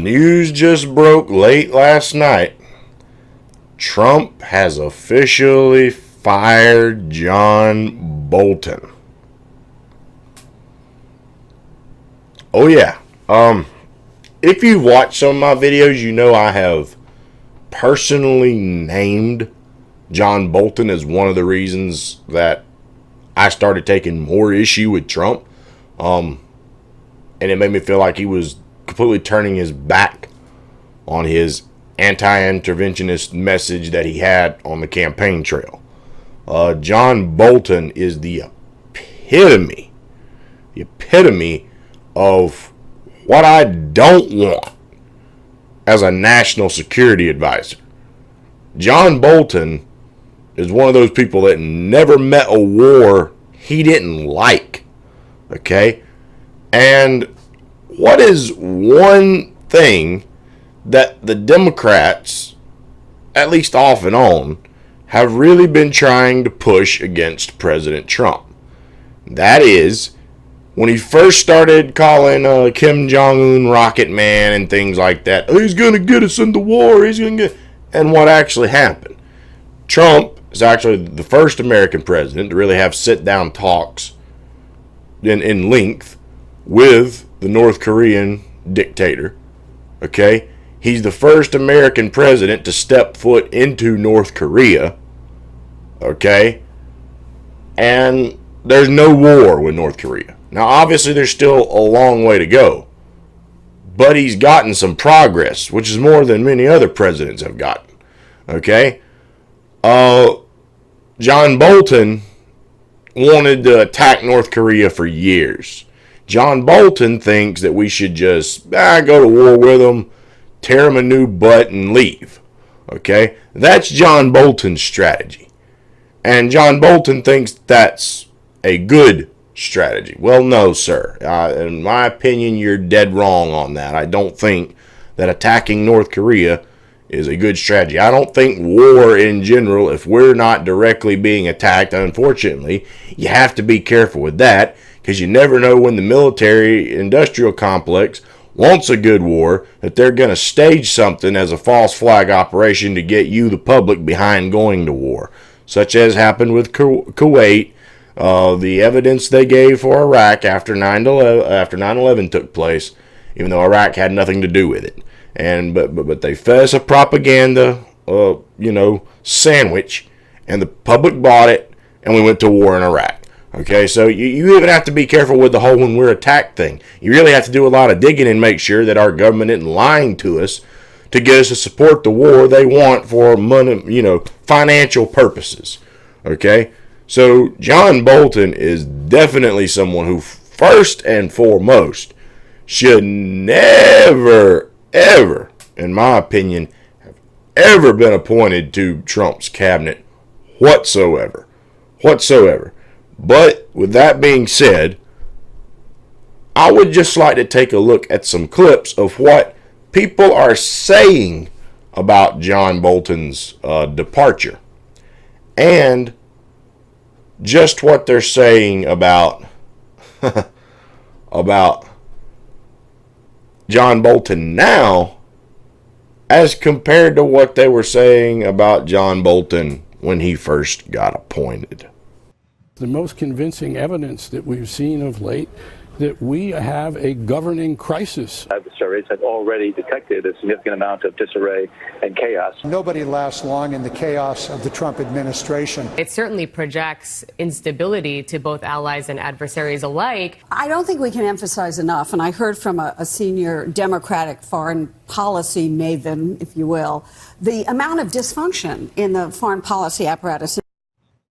news just broke late last night. Trump has officially fired John Bolton. Oh yeah. If you've watched some of my videos, you know I have personally named John Bolton as one of the reasons that I started taking more issue with Trump. And it made me feel like he was completely turning his back on his anti-interventionist message that he had on the campaign trail. John Bolton is the epitome of what I don't want as a national security advisor. John Bolton is one of those people that never met a war he didn't like. Okay? And what is one thing that the Democrats, at least off and on, have really been trying to push against President Trump? That is, when he first started calling Kim Jong-un Rocket Man and things like that, he's going to get us into war, and what actually happened? Trump is actually the first American president to really have sit-down talks in length with the North Korean dictator. Okay? He's the first American president to step foot into North Korea. Okay? And there's no war with North Korea. Now, obviously, there's still a long way to go. But he's gotten some progress, which is more than many other presidents have gotten. Okay? John Bolton wanted to attack North Korea for years. John Bolton thinks that we should just go to war with them, tear them a new butt, and leave. Okay? That's John Bolton's strategy. And John Bolton thinks that's a good strategy. Well, no, sir. In my opinion, you're dead wrong on that. I don't think that attacking North Korea is a good strategy. I don't think war in general, if we're not directly being attacked, unfortunately, you have to be careful with that, because you never know when the military-industrial complex wants a good war, that they're going to stage something as a false flag operation to get you, the public, behind going to war, such as happened with Kuwait. The evidence they gave for Iraq after 9/11 took place, even though Iraq had nothing to do with it. But they fed us a propaganda, sandwich, and the public bought it, and we went to war in Iraq. Okay, so you even have to be careful with the whole when we're attacked thing. You really have to do a lot of digging and make sure that our government isn't lying to us to get us to support the war they want for money, financial purposes. Okay, so John Bolton is definitely someone who, first and foremost, should never, ever, in my opinion, have ever been appointed to Trump's cabinet whatsoever. But with that being said, I would just like to take a look at some clips of what people are saying about John Bolton's departure, and just what they're saying about about John Bolton now as compared to what they were saying about John Bolton when he first got appointed. The most convincing evidence that we've seen of late that we have a governing crisis. Adversaries had already detected a significant amount of disarray and chaos. Nobody lasts long in the chaos of the Trump administration. It certainly projects instability to both allies and adversaries alike. I don't think we can emphasize enough, and I heard from a senior Democratic foreign policy maven, if you will, the amount of dysfunction in the foreign policy apparatus.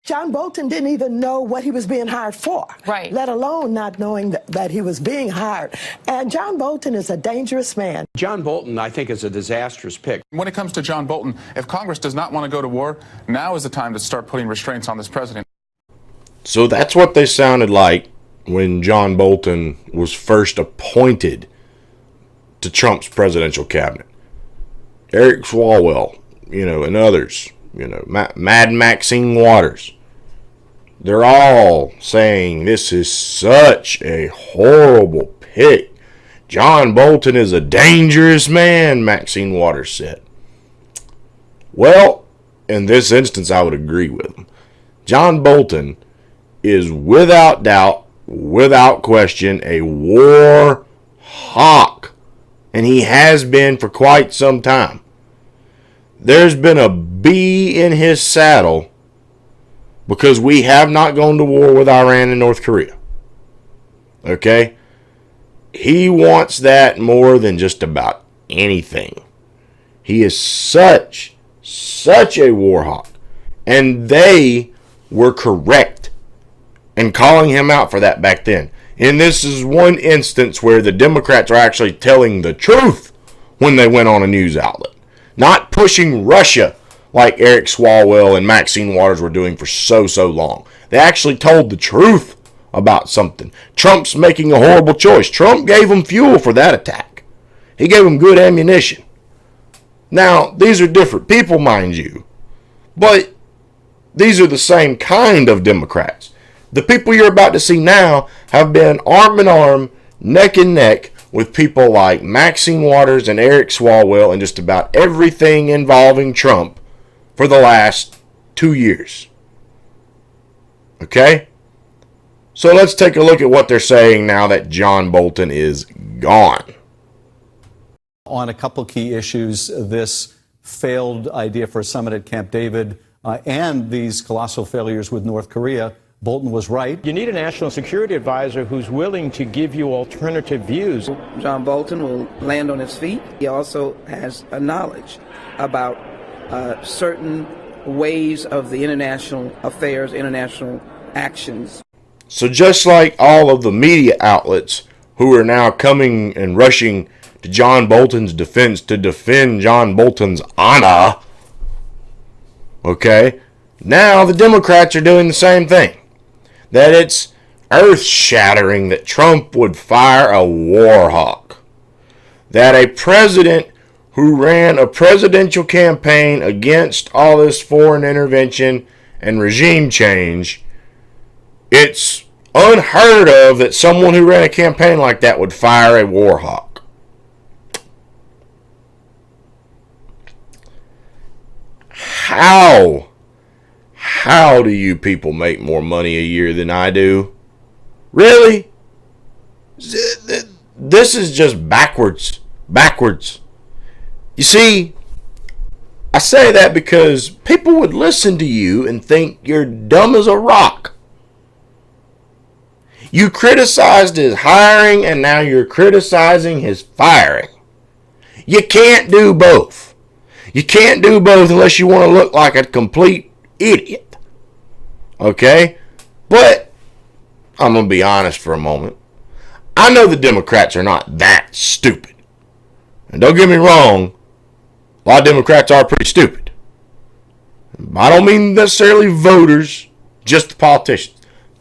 John Bolton didn't even know what he was being hired for, right, let alone not knowing that he was being hired. And John Bolton is a dangerous man. John Bolton, I think, is a disastrous pick. When it comes to John Bolton, if Congress does not want to go to war, now is the time to start putting restraints on this president. So that's what they sounded like when John Bolton was first appointed to Trump's presidential cabinet. Eric Swalwell, and others. Mad Maxine Waters. They're all saying this is such a horrible pick John Bolton is a dangerous man, Maxine Waters said. Well, in this instance, I would agree with him. John Bolton is without doubt, without question, a war hawk. And he has been for quite some time. There's been a bee in his saddle because we have not gone to war with Iran and North Korea. Okay? He wants that more than just about anything. He is such a war hawk. And they were correct in calling him out for that back then. And this is one instance where the Democrats are actually telling the truth when they went on a news outlet. Not pushing Russia like Eric Swalwell and Maxine Waters were doing for so long. They actually told the truth about something. Trump's making a horrible choice. Trump gave them fuel for that attack. He gave them good ammunition. Now, these are different people, mind you. But these are the same kind of Democrats. The people you're about to see now have been arm in arm, neck and neck with people like Maxine Waters and Eric Swalwell and just about everything involving Trump for the last 2 years. Okay? So let's take a look at what they're saying now that John Bolton is gone. On a couple key issues, this failed idea for a summit at Camp David and these colossal failures with North Korea, Bolton was right. You need a national security advisor who's willing to give you alternative views. John Bolton will land on his feet. He also has a knowledge about certain ways of the international affairs, international actions. So just like all of the media outlets who are now coming and rushing to John Bolton's defense to defend John Bolton's honor, okay, now the Democrats are doing the same thing. That it's earth-shattering that Trump would fire a war hawk. That a president who ran a presidential campaign against all this foreign intervention and regime change, it's unheard of that someone who ran a campaign like that would fire a war hawk. How do you people make more money a year than I do? Really? This is just backwards. You see, I say that because people would listen to you and think you're dumb as a rock. You criticized his hiring and now you're criticizing his firing. You can't do both. You can't do both unless you want to look like a complete idiot. Okay? But I'm going to be honest for a moment. I know the Democrats are not that stupid. And don't get me wrong, a lot of Democrats are pretty stupid. I don't mean necessarily voters, just the politicians.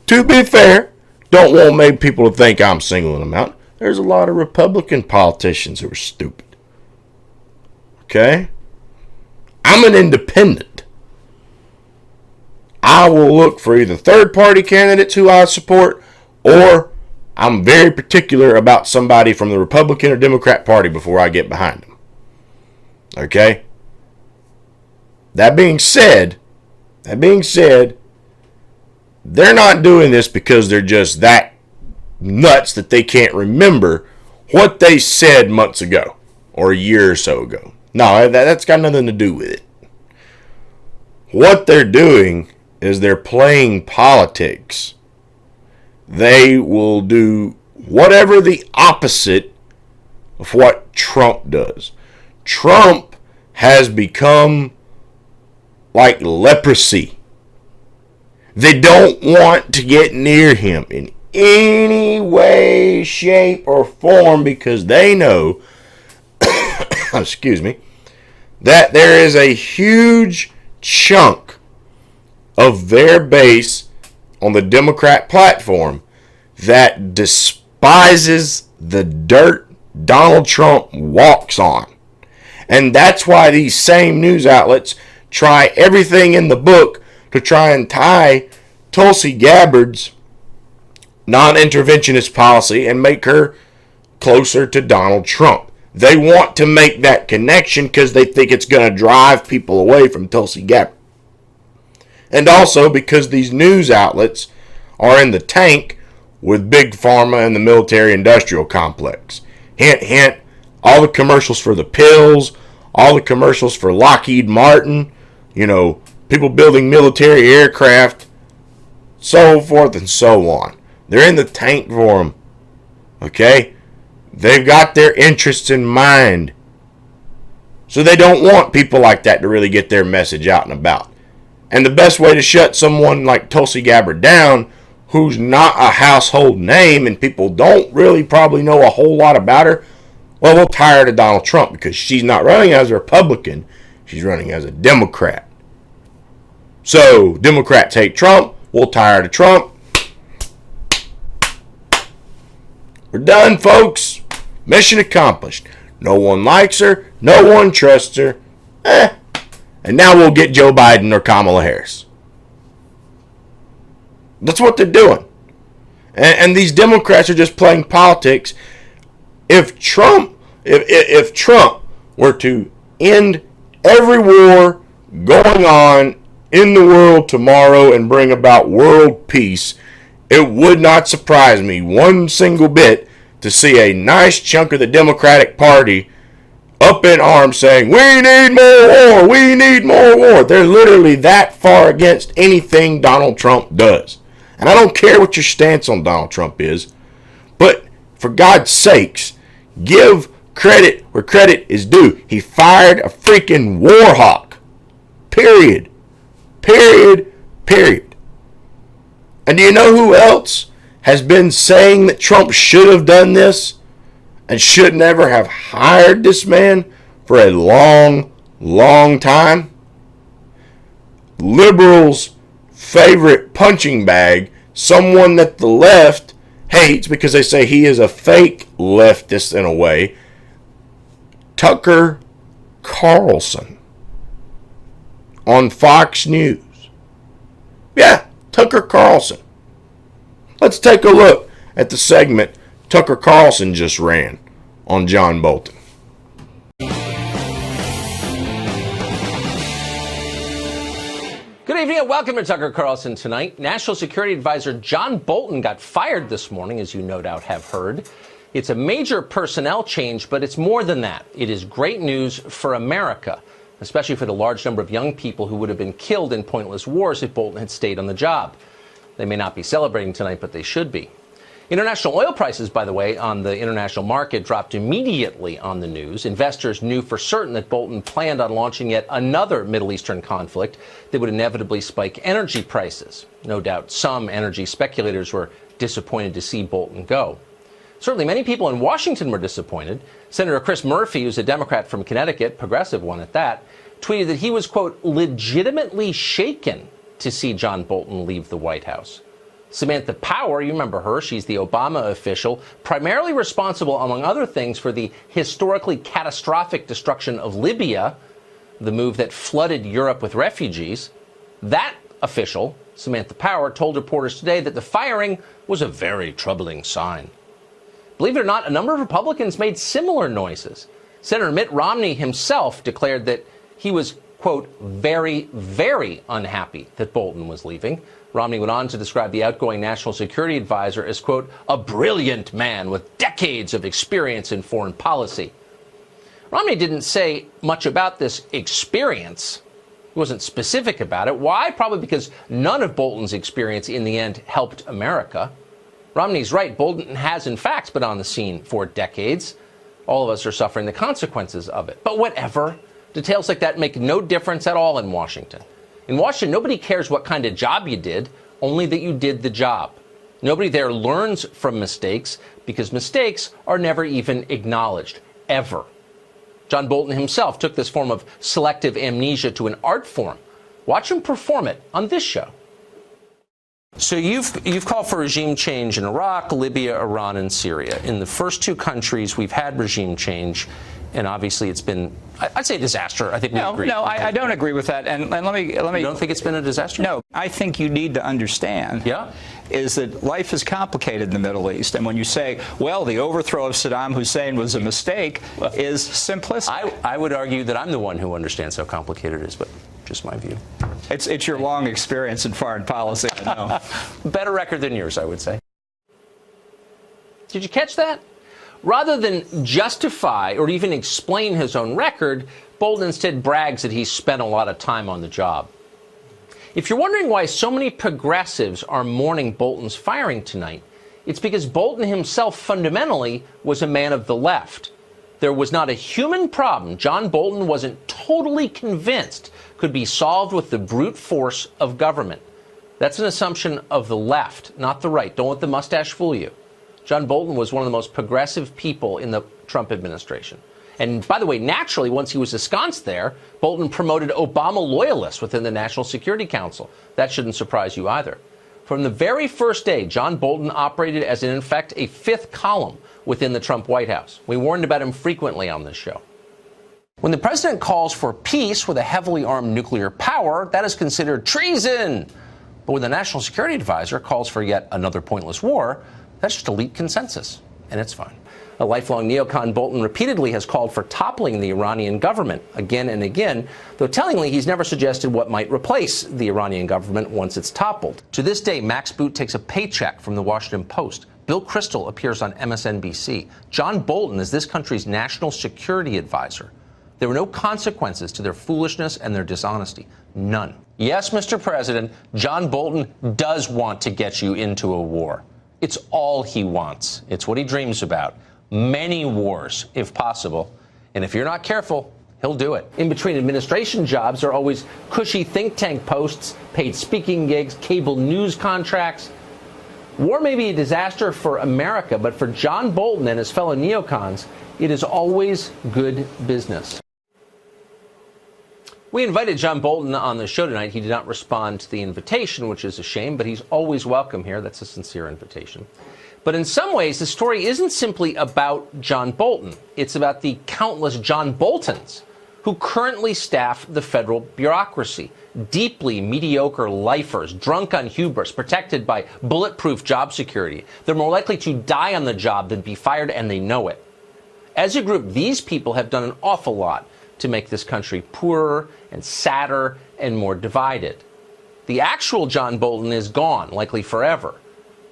To be fair, don't want maybe people to think I'm singling them out. There's a lot of Republican politicians who are stupid. Okay? I'm an independent. I will look for either third-party candidates who I support, or I'm very particular about somebody from the Republican or Democrat Party before I get behind them. Okay? That being said, they're not doing this because they're just that nuts that they can't remember what they said months ago or a year or so ago. No, that's got nothing to do with it. What they're doing is they're playing politics. They will do whatever the opposite of what Trump does. Trump has become like leprosy. They don't want to get near him in any way, shape, or form because they know, excuse me, that there is a huge chunk of their base on the Democrat platform that despises the dirt Donald Trump walks on. And that's why these same news outlets try everything in the book to try and tie Tulsi Gabbard's non-interventionist policy and make her closer to Donald Trump. They want to make that connection because they think it's going to drive people away from Tulsi Gabbard. And also because these news outlets are in the tank with Big Pharma and the military-industrial complex. Hint, hint, all the commercials for the pills, all the commercials for Lockheed Martin, people building military aircraft, so forth and so on. They're in the tank for them. Okay? They've got their interests in mind. So they don't want people like that to really get their message out and about. And the best way to shut someone like Tulsi Gabbard down, who's not a household name and people don't really probably know a whole lot about her, well, we'll tie her to Donald Trump because she's not running as a Republican. She's running as a Democrat. So, Democrats hate Trump. We'll tie her to Trump. We're done, folks. Mission accomplished. No one likes her. No one trusts her. And now we'll get Joe Biden or Kamala Harris. That's what they're doing. And these Democrats are just playing politics. If Trump were to end every war going on in the world tomorrow and bring about world peace, it would not surprise me one single bit to see a nice chunk of the Democratic Party up in arms saying, we need more war, we need more war. They're literally that far against anything Donald Trump does. And I don't care what your stance on Donald Trump is, but for God's sakes, give credit where credit is due. He fired a freaking war hawk. Period. Period. Period. And do you know who else has been saying that Trump should have done this and should never have hired this man for a long, long time? Liberals' favorite punching bag, someone that the left hates because they say he is a fake leftist in a way, Tucker Carlson on Fox News. Yeah, Tucker Carlson. Let's take a look at the segment Tucker Carlson just ran on John Bolton. Good evening and welcome to Tucker Carlson Tonight. National Security Advisor John Bolton got fired this morning, as you no doubt have heard. It's a major personnel change, but it's more than that. It is great news for America, especially for the large number of young people who would have been killed in pointless wars if Bolton had stayed on the job. They may not be celebrating tonight, but they should be. International oil prices, by the way, on the international market dropped immediately on the news. Investors knew for certain that Bolton planned on launching yet another Middle Eastern conflict that would inevitably spike energy prices. No doubt some energy speculators were disappointed to see Bolton go. Certainly many people in Washington were disappointed. Senator Chris Murphy, who's a Democrat from Connecticut, progressive one at that, tweeted that he was, quote, legitimately shaken to see John Bolton leave the White House. Samantha Power, you remember her, she's the Obama official, primarily responsible, among other things, for the historically catastrophic destruction of Libya, the move that flooded Europe with refugees. That official, Samantha Power, told reporters today that the firing was a very troubling sign. Believe it or not, a number of Republicans made similar noises. Senator Mitt Romney himself declared that he was, quote, very, very unhappy that Bolton was leaving. Romney went on to describe the outgoing national security advisor as, quote, a brilliant man with decades of experience in foreign policy. Romney didn't say much about this experience. He wasn't specific about it. Why? Probably because none of Bolton's experience in the end helped America. Romney's right. Bolton has, in fact, been on the scene for decades. All of us are suffering the consequences of it. But whatever. Details like that make no difference at all in Washington. In Washington, nobody cares what kind of job you did, only that you did the job. Nobody there learns from mistakes because mistakes are never even acknowledged, ever. John Bolton himself took this form of selective amnesia to an art form. Watch him perform it on this show. So you've called for regime change in Iraq, Libya, Iran, and Syria. In the first two countries, we've had regime change. And obviously it's been, I'd say, a disaster. I think we agree. No, I don't agree with that. And let me. You don't think it's been a disaster? No, I think you need to understand. Is that life is complicated in the Middle East, and when you say, well, the overthrow of Saddam Hussein was a mistake, is simplistic. I would argue that I'm the one who understands how complicated it is, but just my view. It's your long experience in foreign policy, I know. Better record than yours, I would say. Did you catch that? Rather than justify or even explain his own record, Bolton instead brags that he's spent a lot of time on the job. If you're wondering why so many progressives are mourning Bolton's firing tonight, it's because Bolton himself fundamentally was a man of the left. There was not a human problem John Bolton wasn't totally convinced could be solved with the brute force of government. That's an assumption of the left, not the right. Don't let the mustache fool you. John Bolton was one of the most progressive people in the Trump administration. And by the way, naturally, once he was ensconced there, Bolton promoted Obama loyalists within the National Security Council. That shouldn't surprise you either. From the very first day, John Bolton operated as, in effect, a fifth column within the Trump White House. We warned about him frequently on this show. When the president calls for peace with a heavily armed nuclear power, that is considered treason. But when the National Security Advisor calls for yet another pointless war, that's just elite consensus, and it's fine. A lifelong neocon, Bolton repeatedly has called for toppling the Iranian government again and again, though tellingly he's never suggested what might replace the Iranian government once it's toppled. To this day, Max Boot takes a paycheck from the Washington Post. Bill Kristol appears on MSNBC. John Bolton is this country's national security advisor. There were no consequences to their foolishness and their dishonesty. None. Yes, Mr. President, John Bolton does want to get you into a war. It's all he wants. It's what he dreams about. Many wars, if possible. And if you're not careful, he'll do it. In between administration jobs are always cushy think tank posts, paid speaking gigs, cable news contracts. War may be a disaster for America, but for John Bolton and his fellow neocons, it is always good business. We invited John Bolton on the show tonight. He did not respond to the invitation, which is a shame, but he's always welcome here. That's a sincere invitation. But in some ways, the story isn't simply about John Bolton. It's about the countless John Boltons who currently staff the federal bureaucracy. Deeply mediocre lifers, drunk on hubris, protected by bulletproof job security. They're more likely to die on the job than be fired, and they know it. As a group, these people have done an awful lot to make this country poorer and sadder and more divided. The actual John Bolton is gone, likely forever.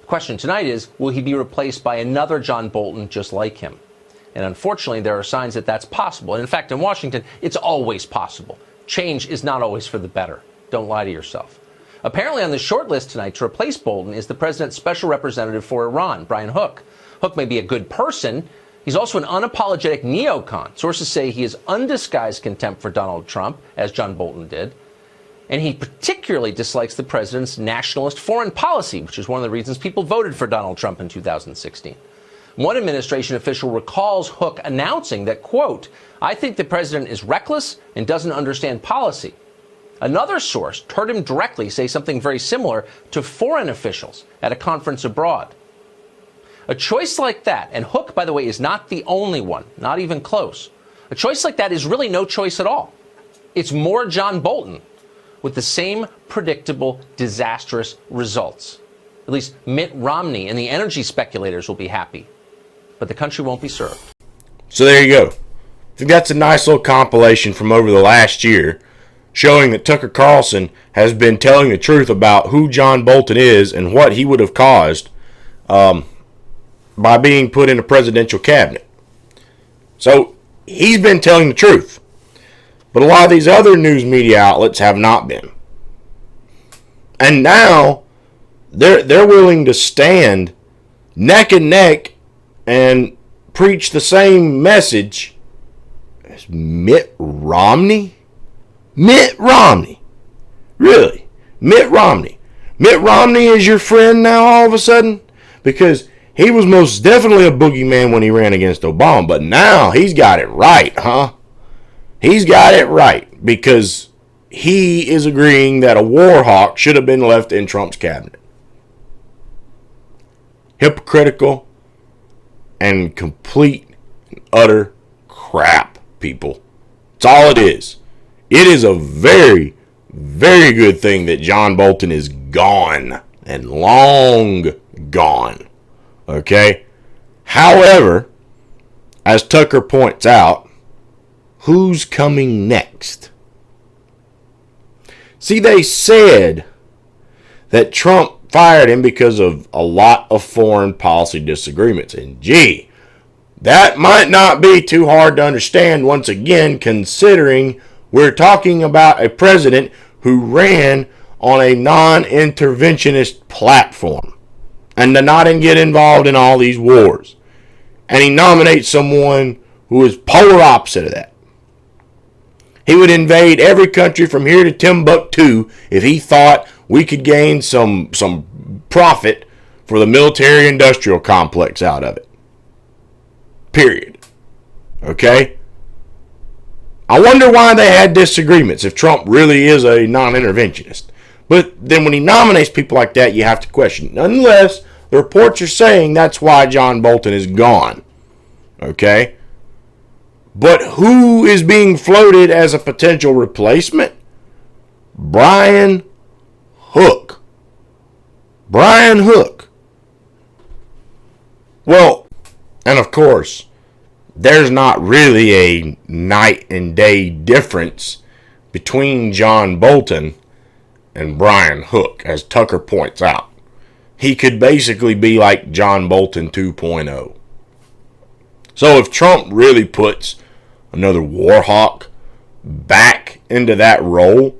The question tonight is, will he be replaced by another John Bolton just like him? And unfortunately, there are signs that that's possible. And in fact, in Washington, it's always possible. Change is not always for the better. Don't lie to yourself. Apparently on the short list tonight to replace Bolton is the president's special representative for Iran, Brian Hook. Hook may be a good person. He's also an unapologetic neocon. Sources say he has undisguised contempt for Donald Trump, as John Bolton did. And he particularly dislikes the president's nationalist foreign policy, which is one of the reasons people voted for Donald Trump in 2016. One administration official recalls Hook announcing that, quote, "I think the president is reckless and doesn't understand policy." Another source heard him directly say something very similar to foreign officials at a conference abroad. A choice like that, and Hook, by the way, is not the only one, not even close. A choice like that is really no choice at all. It's more John Bolton with the same predictable, disastrous results. At least Mitt Romney and the energy speculators will be happy, but the country won't be served. So there you go. I think that's a nice little compilation from over the last year, showing that Tucker Carlson has been telling the truth about who John Bolton is and what he would have caused by being put in a presidential cabinet. So he's been telling the truth. But a lot of these other news media outlets have not been. And now they're willing to stand neck and neck and preach the same message as Mitt Romney. Mitt Romney. Really? Mitt Romney. Mitt Romney is your friend now all of a sudden? Because he was most definitely a boogeyman when he ran against Obama, but now he's got it right, huh? He's got it right because he is agreeing that a war hawk should have been left in Trump's cabinet. Hypocritical and complete and utter crap. people. That's all it is. It is a very, very good thing that John Bolton is gone and long gone. Okay? However, as Tucker points out, who's coming next? See, they said that Trump fired him because of a lot of foreign policy disagreements. And gee, that might not be too hard to understand once again, considering we're talking about a president who ran on a non-interventionist platform and to not get involved in all these wars. And he nominates someone who is polar opposite of that. He would invade every country from here to Timbuktu if he thought we could gain some profit for the military-industrial complex out of it. Period. Okay? I wonder why they had disagreements if Trump really is a non-interventionist. But then when he nominates people like that, you have to question. Nonetheless, the reports are saying that's why John Bolton is gone. Okay? But who is being floated as a potential replacement? Brian Hook. Brian Hook. Well, and of course, there's not really a night and day difference between John Bolton and Brian Hook, as Tucker points out. He could basically be like John Bolton 2.0. So if Trump really puts another war hawk back into that role,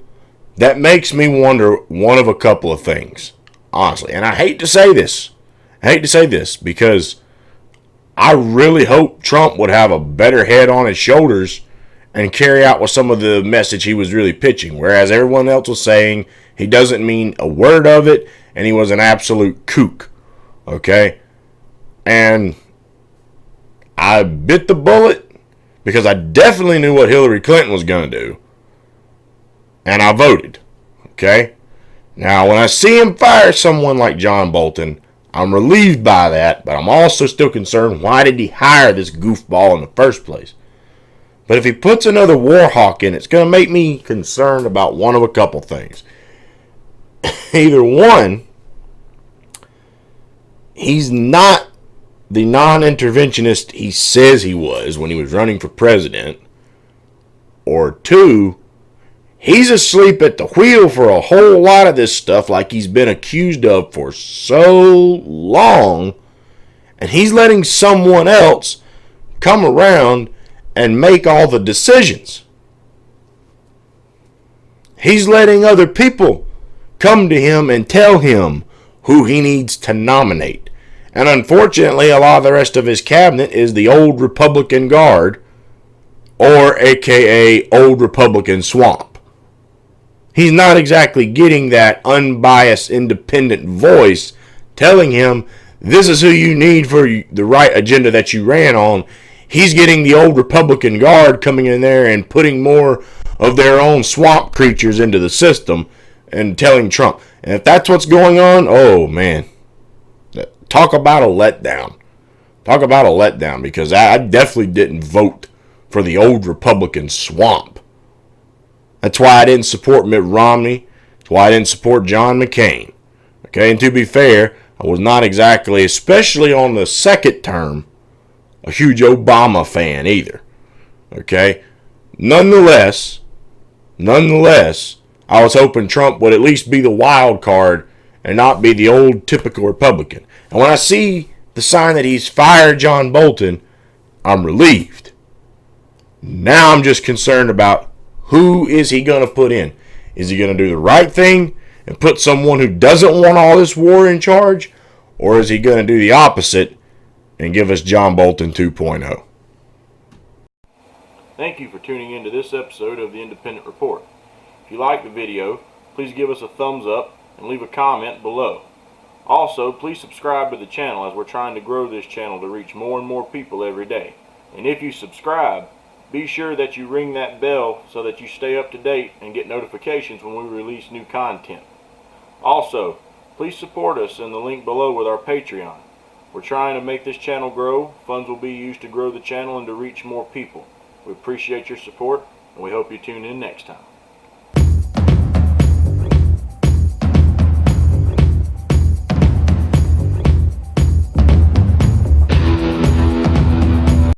that makes me wonder one of a couple of things, honestly. And I hate to say this. Because I really hope Trump would have a better head on his shoulders and carry out with some of the message he was really pitching. Whereas everyone else was saying he doesn't mean a word of it and he was an absolute kook. Okay? And I bit the bullet because I definitely knew what Hillary Clinton was going to do. And I voted. Okay? Now, when I see him fire someone like John Bolton, I'm relieved by that, but I'm also still concerned, why did he hire this goofball in the first place? But if he puts another war hawk in, it's going to make me concerned about one of a couple things. Either one, he's not the non-interventionist he says he was when he was running for president, or two, he's asleep at the wheel for a whole lot of this stuff like he's been accused of for so long, and he's letting someone else come around and make all the decisions. He's letting other people come to him and tell him who he needs to nominate. And unfortunately, a lot of the rest of his cabinet is the old Republican Guard, or AKA Old Republican Swamp. He's not exactly getting that unbiased, independent voice telling him this is who you need for the right agenda that you ran on. He's getting the old Republican Guard coming in there and putting more of their own swamp creatures into the system and telling Trump. And if that's what's going on, oh man, talk about a letdown. Talk about a letdown, because I definitely didn't vote for the old Republican swamp. That's why I didn't support Mitt Romney. That's why I didn't support John McCain. Okay, and to be fair, I was not exactly, especially on the second term, a huge Obama fan either. Okay? Nonetheless, I was hoping Trump would at least be the wild card and not be the old typical Republican. And when I see the sign that he's fired John Bolton, I'm relieved. Now I'm just concerned about who is he going to put in. Is he going to do the right thing and put someone who doesn't want all this war in charge? Or is he going to do the opposite and give us John Bolton 2.0? Thank you for tuning in to this episode of the Independent Report. If you like the video, please give us a thumbs up and leave a comment below. Also, please subscribe to the channel, as we're trying to grow this channel to reach more and more people every day. And if you subscribe, be sure that you ring that bell so that you stay up to date and get notifications when we release new content. Also, please support us in the link below with our Patreon. We're trying to make this channel grow. Funds will be used to grow the channel and to reach more people. We appreciate your support, and we hope you tune in next time.